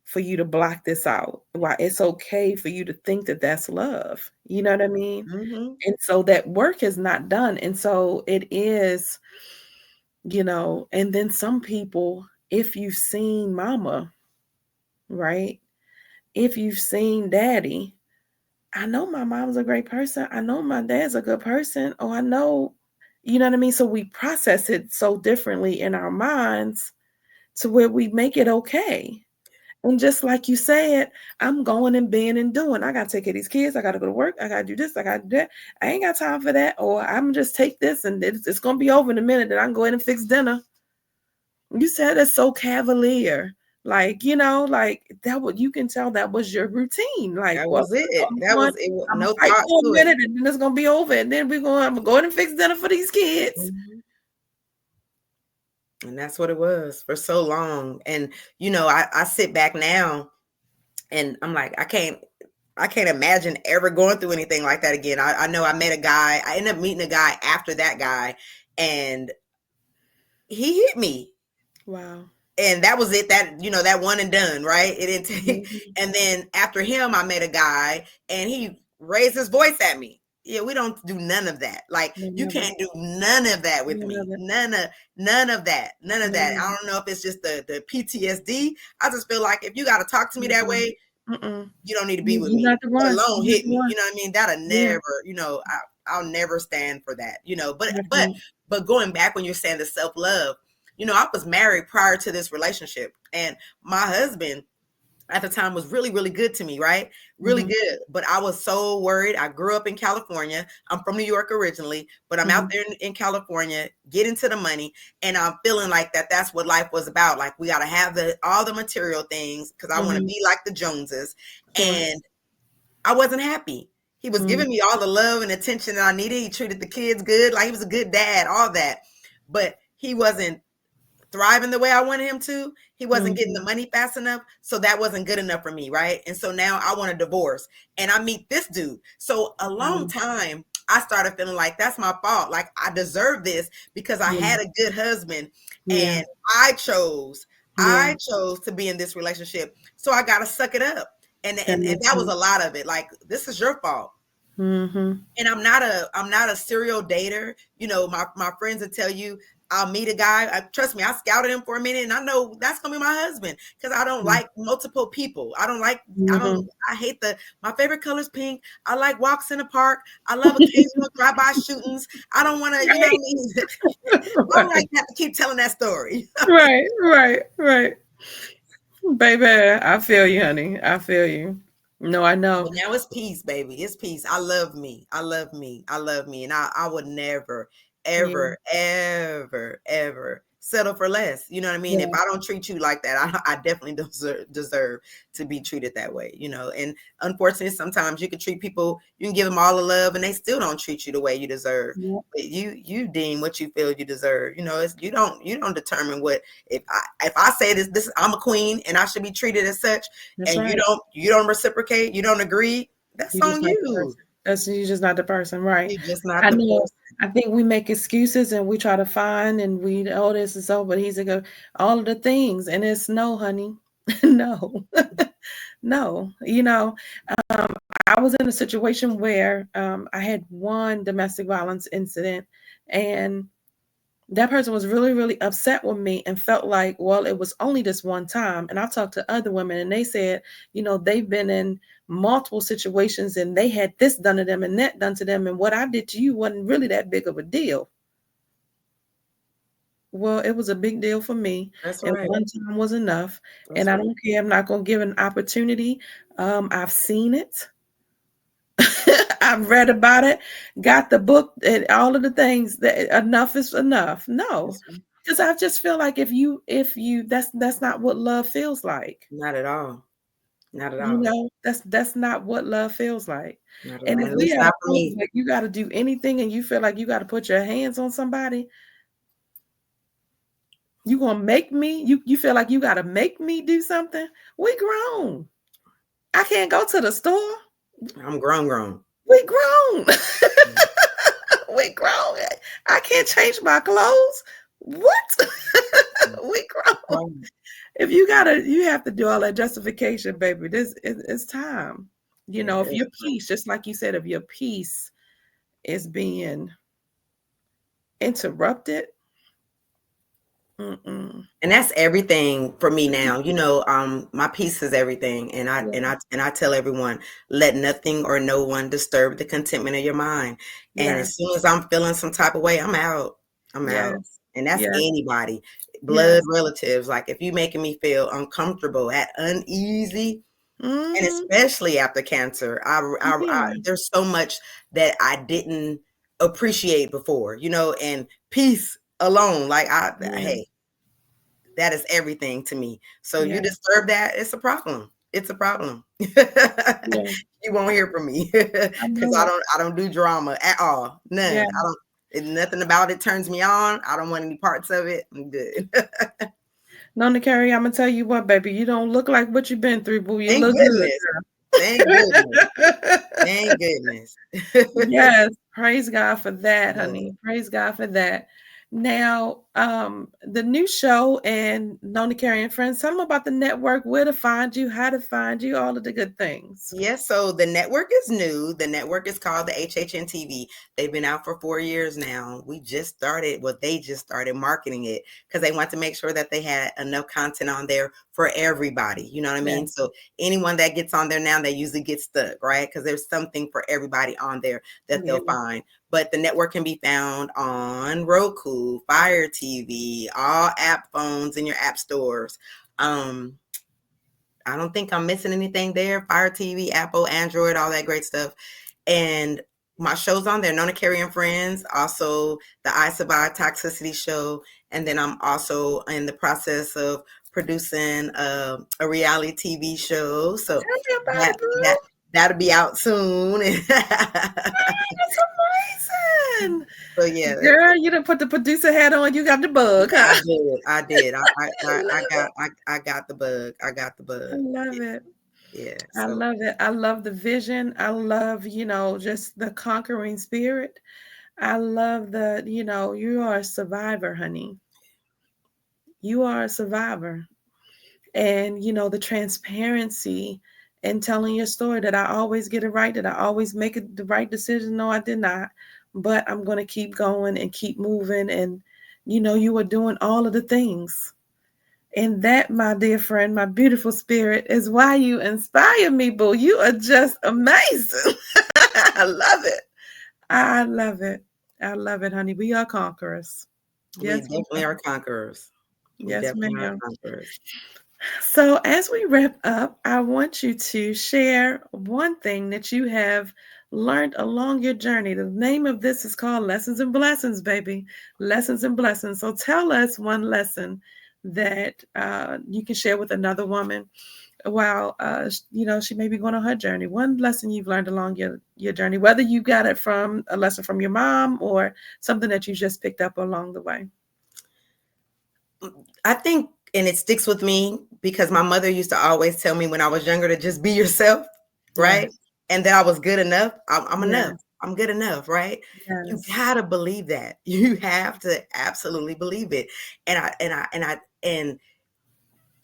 for you to block this out, why it's okay for you to think that that's love. You know what I mean? Mm-hmm. And so that work is not done. And so it is, and then some people, if you've seen mama, right? If you've seen daddy, I know my mom's a great person. I know my dad's a good person. Oh, I know, you know what I mean? So we process it so differently in our minds to where we make it okay. And just like you said, I'm going and being and doing. I got to take care of these kids. I got to go to work. I got to do this. I got to do that. I ain't got time for that. Or I'm just take this and it's going to be over in a minute. Then I can go ahead and fix dinner. You said it's so cavalier. Like, like that, what you can tell that was your routine. Like, that was it. That was it. I'm no fight thought for a to minute and then it's going to be over. And then I'm going to go ahead and fix dinner for these kids. Mm-hmm. And that's what it was for so long. And, I sit back now and I'm like, I can't imagine ever going through anything like that again. I know I met a guy. I ended up meeting a guy after that guy, and he hit me. Wow. And that was it. That, that one and done, right? It didn't take. Mm-hmm. And then after him, I met a guy and he raised his voice at me. Yeah, we don't do none of that. Like, you can't do none of that with me. None of that. None of that. I don't know if it's just the PTSD. I just feel like if you got to talk to me that way, you don't need to be with me. Let alone hit me. You know what I mean? That'll never, I'll never stand for that. But going back when you're saying the self-love, I was married prior to this relationship, and my husband at the time was really, really good to me, right? Really good. But I was so worried. I grew up in California. I'm from New York originally, but I'm out there in California, getting to the money. And I'm feeling like that's what life was about. Like, we got to have all the material things because I want to be like the Joneses. And I wasn't happy. He was giving me all the love and attention that I needed. He treated the kids good. Like, he was a good dad, all that. But he wasn't thriving the way I wanted him to. He wasn't getting the money fast enough. So that wasn't good enough for me, right? And so now I want a divorce. And I meet this dude. So a long time, I started feeling like that's my fault. Like, I deserve this because I had a good husband. And I chose to be in this relationship. So I got to suck it up. And that was a lot of it. Like, this is your fault. And I'm not a serial dater. My friends will tell you, I'll meet a guy. Trust me, I scouted him for a minute, and I know that's gonna be my husband because I don't like multiple people. I don't like. I hate my favorite color is pink. I like walks in the park. I love occasional drive-by shootings. I don't want to, you know what I mean. I don't like to have to keep telling that story. Right. Baby, I feel you, honey. I feel you. No, I know. But now it's peace, baby. It's peace. I love me. I love me. I love me. And I would never, ever, ever settle for less. You know what I mean? If I don't treat you like that, I definitely deserve to be treated that way, you know. And unfortunately, sometimes you can treat people, you can give them all the love and they still don't treat you the way you deserve. But you deem what you feel you deserve. You know, it's you don't determine what if I say this I'm a queen and I should be treated as such. That's and right. you don't reciprocate, you don't agree, that's on you. You're just not the person, right? You're just not the person. I think we make excuses and we try to find and we this and so, but he's like all of the things, and it's no, honey, no, no. You know, I was in a situation where I had one domestic violence incident, and that person was really, really upset with me and felt like, well, it was only this one time. And I talked to other women and they said, you know, they've been in multiple situations and they had this done to them and that done to them. And what I did to you wasn't really that big of a deal. Well, it was a big deal for me. That's and right. One time was enough. That's I don't care. I'm not going to give an opportunity. I've seen it. I've read about it, got the book, and all of the things that enough is enough. No, because I just feel like if you that's not what love feels like. Not at all. Not at all. You know, that's not what love feels like. And if we have like you got to do anything, and you feel like you got to put your hands on somebody, you gonna make me? You feel like you got to make me do something? We grown. I can't go to the store. I'm grown. We grown. We grown. I can't change my clothes. What? We grown. If you have to do all that justification, baby. It's time. You know, if your peace, just like you said, if your peace is being interrupted. And that's everything for me now. You know, my peace is everything. And I tell everyone, let nothing or no one disturb the contentment of your mind. And as soon as I'm feeling some type of way, I'm out. Out. And that's anybody, blood relatives. Like if you making me feel uncomfortable, uneasy, and especially after cancer, there's so much that I didn't appreciate before, you know, and peace alone, like hey, that is everything to me. So you disturb that, it's a problem. It's a problem. You won't hear from me because I don't do drama at all. None. Nothing about it turns me on. I don't want any parts of it. I'm good. Nona-Kerry, I'm gonna tell you what, baby, you don't look like what you've been through, boo. You look good. Thank goodness. Thank goodness. Yes, praise God for that, honey. Praise God for that. Now, the new show and Nona-Kerry and Friends, tell them about the network, where to find you, how to find you, all of the good things. Yes, so the network is new. The network is called the HHN TV. They've been out for 4 years now. They just started marketing it because they want to make sure that they had enough content on there for everybody. You know what I mean? So anyone that gets on there now, they usually get stuck, right? Because there's something for everybody on there that they'll find. But the network can be found on Roku, Fire TV, all app phones in your app stores. I don't think I'm missing anything there. Fire TV, Apple, Android, all that great stuff. And my show's on there, Nona-Kerry and Friends, also the I Survive Toxicity show. And then I'm also in the process of producing a reality TV show. So that'll be out soon. That's amazing. So yeah, girl, you done put the producer hat on. You got the bug. Huh? I did. I got the bug. I got the bug. I love it. Yeah, I love it. I love the vision. I love, just the conquering spirit. I love you are a survivor, honey. You are a survivor. And, the transparency and telling your story that I always get it right, that I always make the right decision. No, I did not. But I'm going to keep going and keep moving. And, you were doing all of the things. And that, my dear friend, my beautiful spirit, is why you inspire me, boo. You are just amazing. I love it. I love it. I love it, honey. We are conquerors. We Yes, we definitely are. are conquerors. We Yes, definitely are ma'am. conquerors. So, as we wrap up, I want you to share one thing that you have learned along your journey. The name of this is called Lessons and Blessings, baby. Lessons and Blessings. So, tell us one lesson that you can share with another woman while she may be going on her journey. One lesson you've learned along your journey, whether you got it from a lesson from your mom or something that you just picked up along the way. I think, and it sticks with me because my mother used to always tell me when I was younger to just be yourself, right? Yes. And that I was good enough. I'm enough. Yes. I'm good enough, right? You Yes. gotta believe that. You have to absolutely believe it. And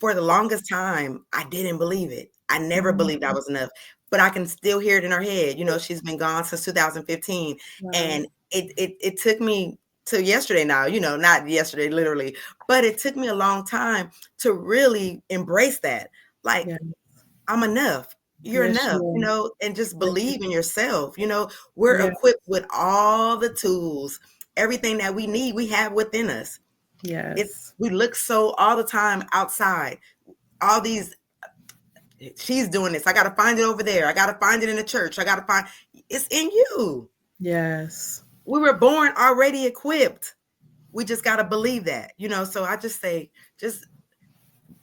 for the longest time, I didn't believe it. I never believed I Mhm. was enough. But I can still hear it in her head. She's been gone since 2015, Wow. and it took me to yesterday now. Not yesterday literally, but it took me a long time to really embrace that. Like, Yeah. I'm enough. You're Yes, enough. you are. And just Yes, you believe in are. yourself. We're Yeah. equipped with all the tools, everything that we need. We have within us. Yes. We look so all the time outside. All these, she's doing this. I got to find it over there. I got to find it in the church. I got to find it's in you. Yes. We were born already equipped. We just got to believe that. So I just say, just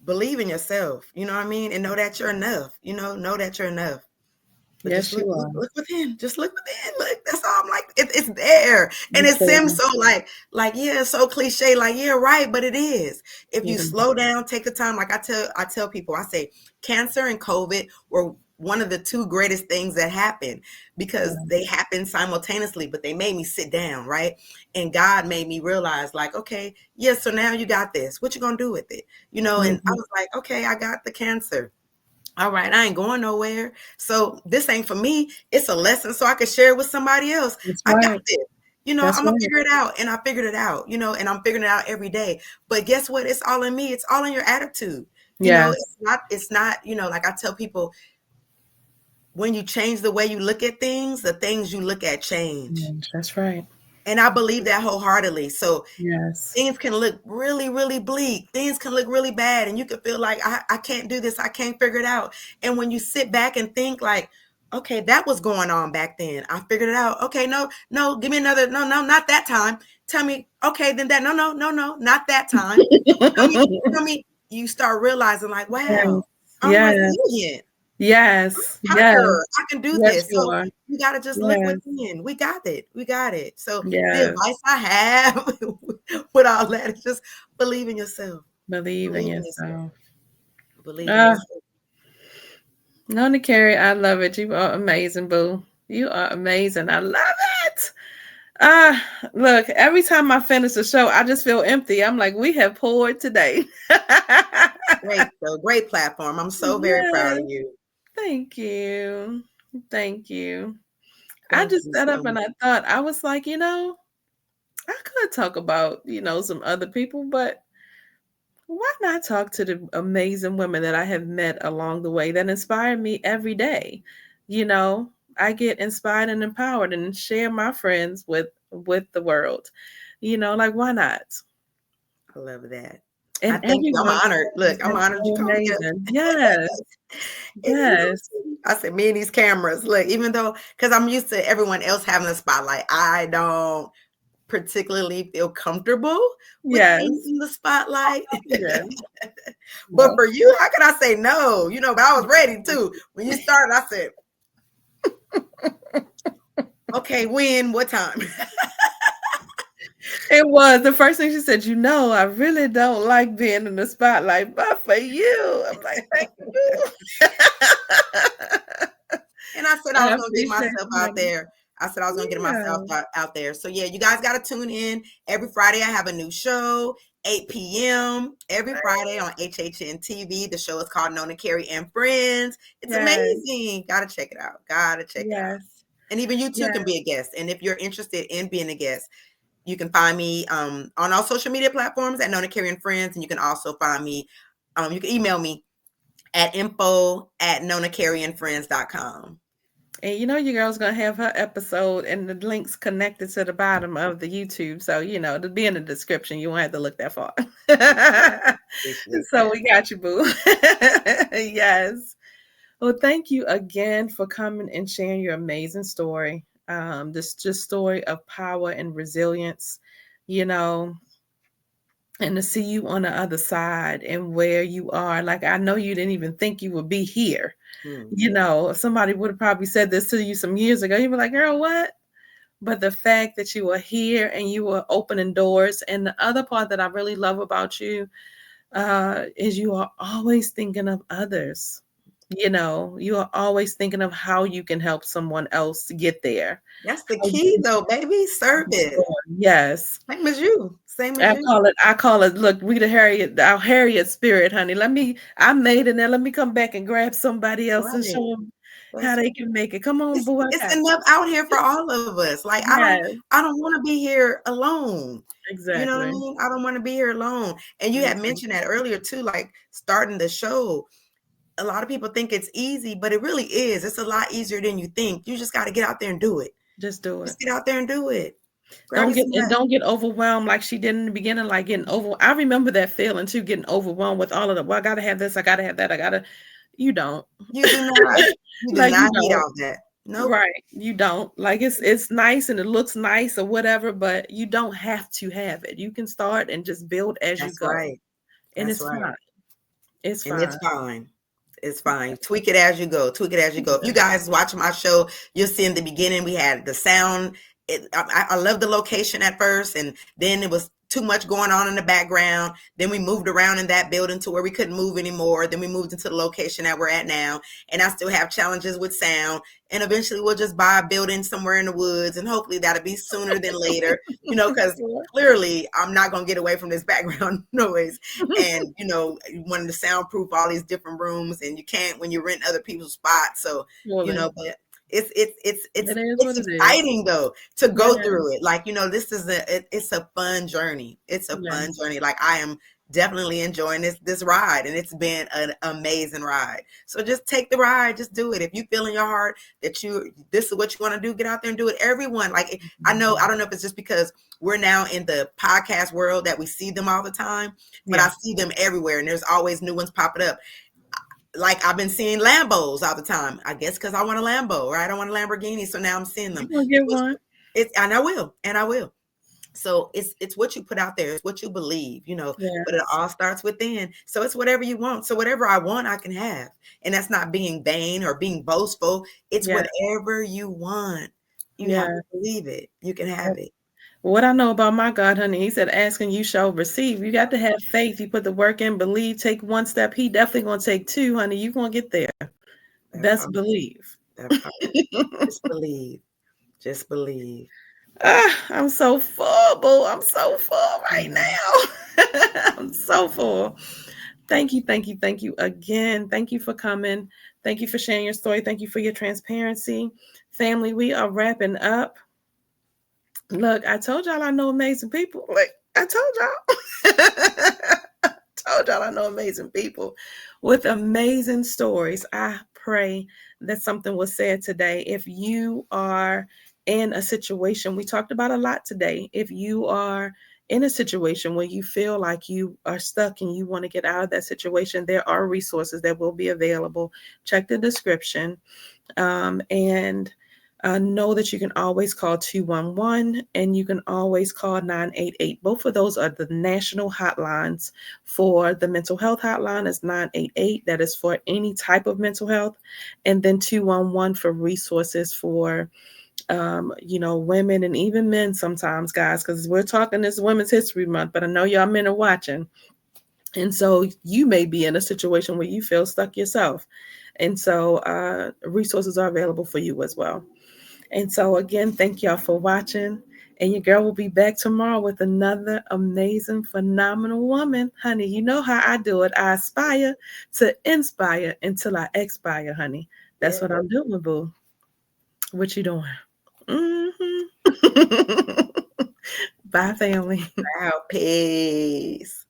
believe in yourself. You know what I mean? And know that you're enough. Know that you're enough. But just Yes, look, you look, are. look within. Just look within. Look, that's all. I'm like, it's there, and Yes, it it seems is. so like yeah, so cliche. Like, yeah, right, but it is. If you It is. slow down, take the time. Like I tell people, I say, cancer and COVID were one of the two greatest things that happened because Yeah. they happened simultaneously, but they made me sit down, right? And God made me realize, like, okay, yeah, so now you got this. What you gonna do with it? And I Mhm. was like, okay, I got the cancer. All right, I ain't going nowhere. So this ain't for me. It's a lesson so I can share it with somebody else. That's I got right. this. That's I'm gonna right. figure it out. And I figured it out, and I'm figuring it out every day. But guess what? It's all in me. It's all in your attitude. Yes. It's not, like I tell people, when you change the way you look at things, the things you look at change. That's right. And I believe that wholeheartedly. So Yes. things can look really, really bleak. Things can look really bad. And you can feel like, I can't do this. I can't figure it out. And when you sit back and think like, okay, that was going on back then. I figured it out. Okay, no, give me another. No, not that time. Tell me, okay, then that, no, not that time. Tell me, you start realizing like, Yes. wow, I'm Yes. resilient. Yes. Yes. Conqueror. I can do Yes, this. you So are. you got to just look Yes. within. We got it. We got it. So the Yes. advice I have with all that is just believe in yourself. Believe in Believe in yourself. yourself. Believe in Ah, yourself. Nona-Kerry, I love it. You are amazing, boo. You are amazing. I love it. Ah, look, every time I finish the show, I just feel empty. I'm like, we have poured today. Great, so great platform. I'm so very proud Yes. of you. Thank you. Thank you. I Thank just you sat so up and much. I thought, I was like, I could talk about, some other people, but why not talk to the amazing women that I have met along the way that inspire me every day? You know, I get inspired and empowered and share my friends with the world. Like why not? I love that. I And thank you. I'm everyone honored. has Look, I'm been honored you so called me up. amazing. Yes, And yes, I said, me and these cameras. Look, even though, because I'm used to everyone else having a spotlight, I don't particularly feel comfortable with being yes, in the spotlight. yes. But Well, for you, how could I say no? But I was ready too. When you started, I said, okay, when, what time? it was the first thing she said. I really don't like being in the spotlight, but for you, I'm like, thank you. And I said I I was going to get appreciate myself you, out honey. there. I said I was going to get myself Yeah, out there. So yeah, you guys got to tune in. Every Friday I have a new show, 8 p.m. every Friday on HHN TV. The show is called Nona-Kerry and Friends. It's yes, amazing. Got to check it out. Got to check it out. yes, And even you too yes. can be a guest. And if you're interested in being a guest, You can find me on all social media platforms at Nona-Kerry and Friends, and you can also find me. You can email me at info@nonakerryandfriends.com. And you know your girl's gonna have her episode and the links connected to the bottom of the YouTube. So you know it'll be in the description. You won't have to look that far. So we got you, boo. Yes. Well, thank you again for coming and sharing your amazing story. This just story of power and resilience, you know, and to see you on the other side and where you are. Like I know you didn't even think you would be here. You know, somebody would have probably said this to you some years ago. You'd be like, girl, what? But the fact that you are here and you are opening doors. And the other part that I really love about you is you are always thinking of others. You know, you are always thinking of how you can help someone else get there. That's the key, though, baby. Service. Yes. Same as you. Same as you. I call it, look, we our Harriet spirit, honey. I made it now. Let me come back and grab somebody else and show them how they can make it. Come on, boo. It's enough out here for all of us. Like I don't want to be here alone. Exactly. You know what I mean? I don't want to be here alone. And you had mentioned that earlier too, like starting the show. A lot of people think it's easy, but it really is. It's a lot easier than you think. You just got to get out there and do it. Just do it. Just get out there and do it. Don't get overwhelmed like she did in the beginning, like getting over. I remember that feeling too, getting overwhelmed with all of the, well, I gotta have this, I gotta have that, you don't. You do not. You do like, not need all that. No. Nope. Right. You don't. Like it's nice and it looks nice or whatever, but you don't have to have it. You can start and just build as you go. Right. And it's fine. It's fine. And it's fine. It's fine. Tweak it as you go. Tweak it as you go. If you guys watch my show, you'll see in the beginning we had the sound. I love the location at first, and then it was too much going on in the background. Then we moved around in that building to where we couldn't move anymore. Then we moved into the location that we're at now, and I still have challenges with sound. And eventually we'll just buy a building somewhere in the woods, and hopefully that'll be sooner than later, you know, because clearly I'm not going to get away from this background noise. And, you know, you wanted to soundproof all these different rooms, and you can't when you rent other people's spots. So, you know, but it's exciting though to go through it. Like, you know, this is it's a fun journey. It's a fun journey. Like I am definitely enjoying this ride, and it's been an amazing ride. So just take the ride, just do it. If you feel in your heart that this is what you want to do, get out there and do it. Everyone, like I don't know if it's just because we're now in the podcast world that we see them all the time, but I see them everywhere, and there's always new ones popping up. Like I've been seeing Lambos all the time. I guess because I want a Lambo, right? I want a Lamborghini, so now I'm seeing them. You'll get one. And I will. So it's what you put out there. It's what you believe, you know. But it all starts within. So it's whatever you want. So whatever I want, I can have. And that's not being vain or being boastful. It's whatever you want. You have to believe it. You can have it. What I know about my God, honey, he said, asking you shall receive. You got to have faith. You put the work in, believe, take one step. He definitely going to take two, honey. You're going to get there. Best believe. Just believe. Just believe. I'm so full, boo. I'm so full right now. I'm so full. Thank you again. Thank you for coming. Thank you for sharing your story. Thank you for your transparency. Family, we are wrapping up. Look, I told y'all I know amazing people. Like, I told y'all I know amazing people with amazing stories. I pray that something was said today. If you are in a situation, we talked about a lot today. If you are in a situation where you feel like you are stuck and you want to get out of that situation, there are resources that will be available. Check the description. And know that you can always call 211 and you can always call 988. Both of those are the national hotlines. For the mental health hotline is 988. That is for any type of mental health. And then 211 for resources for women and even men sometimes, guys, because we're talking this Women's History Month, but I know y'all men are watching. And so you may be in a situation where you feel stuck yourself. And so resources are available for you as well. And so again, thank y'all for watching. And your girl will be back tomorrow with another amazing, phenomenal woman. Honey, you know how I do it. I aspire to inspire until I expire, honey. That's what I'm doing, boo. What you doing? Bye, family. Wow, peace.